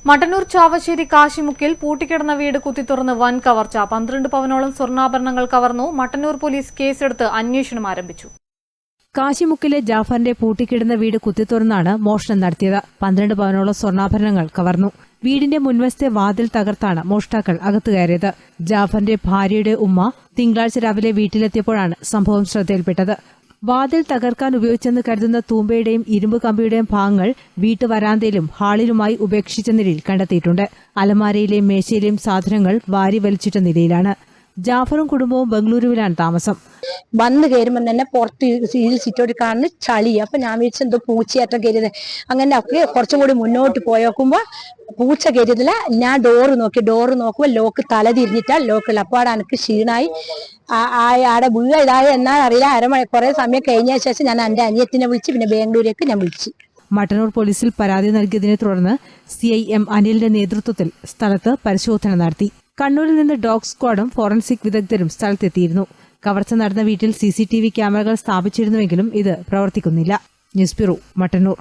മട്ടന്നൂർ ചാവശ്ശേരി കാശിമുക്കിൽ പൂട്ടിക്കിടന്ന വീട് കുത്തിത്തുറന്ന് വൻ കവർച്ച. 12 പവനോളം സ്വർണ്ണാഭരണങ്ങൾ കവർന്നു. മട്ടന്നൂർ പോലീസ് കേസെടുത്ത് അന്വേഷണം ആരംഭിച്ചു. കാശിമുക്കിലെ ജാഫറിന്റെ പൂട്ടിക്കിടന്ന വീട് കുത്തിത്തുറന്നാണ് മോഷണം നടത്തിയത്. 12 പവനോളം സ്വർണ്ണാഭരണങ്ങൾ കവർന്നു. വീടിന്റെ മുൻവശത്തെ വാതിൽ തകർത്താണ് മോഷ്ടാക്കൾ അകത്തു കയറിയത്. ജാഫറിന്റെ ഭാര്യയുടെ ഉമ്മ തിങ്കളാഴ്ച രാവിലെ വീട്ടിലെത്തിയപ്പോഴാണ് സംഭവം ശ്രദ്ധയിൽപ്പെട്ടത്. വാതിൽ തകർക്കാൻ ഉപയോഗിച്ചെന്ന് കരുതുന്ന തൂമ്പയുടെയും ഇരുമ്പ് കമ്പിയുടെയും ഭാഗങ്ങൾ വീട്ടുവരാന്തയിലും ഹാളിലുമായി ഉപേക്ഷിച്ച നിലയിൽ കണ്ടെത്തിയിട്ടുണ്ട്. അലമാരയിലെയും മേശയിലെയും സാധനങ്ങൾ വാരി വലിച്ചിട്ട നിലയിലാണ്. ജാഫറും കുടുംബവും ബംഗളൂരുവിലാണ് താമസം. വന്ന് കയറുമ്പോൾ തന്നെ പുറത്ത് സിറ്റോട്ട് കാണുന്ന ചളി. അപ്പൊ ഞാൻ വിചാരിച്ച എന്തോ പൂച്ചയാറ്റം കയറിയത്. അങ്ങനെ ഒക്കെ കുറച്ചും കൂടി മുന്നോട്ട് പോയോക്കുമ്പോ പൂച്ച കയറിയതില്ല. ഞാൻ ഡോറ് നോക്കുമ്പോൾ ലോക്ക് തല തിരിഞ്ഞിട്ടാ ലോക്കില്ല. അപ്പാടെ എനിക്ക് ക്ഷീണായി ആടെ വീഴ ഇതായ എന്നാൽ അറിയില്ല. കുറെ സമയം കഴിഞ്ഞ ശേഷം ഞാൻ എന്റെ അനിയത്തിനെ വിളിച്ച് പിന്നെ ബാംഗ്ലൂരേക്ക് ഞാൻ വിളിച്ചു. മട്ടന്നൂർ പോലീസിൽ പരാതി നൽകിയതിനെ തുടർന്ന് CIM അനിലിന്റെ നേതൃത്വത്തിൽ സ്ഥലത്ത് പരിശോധന നടത്തി. കണ്ണൂരിൽ നിന്ന് ഡോഗ് സ്ക്വാഡും ഫോറൻസിക് വിദഗ്ധരും സ്ഥലത്തെത്തിയിരുന്നു. കവർച്ച നടന്ന വീട്ടിൽ CCTV ക്യാമറകൾ സ്ഥാപിച്ചിരുന്നുവെങ്കിലും ഇത് പ്രവർത്തിക്കുന്നില്ല. News bureau, Mattannur.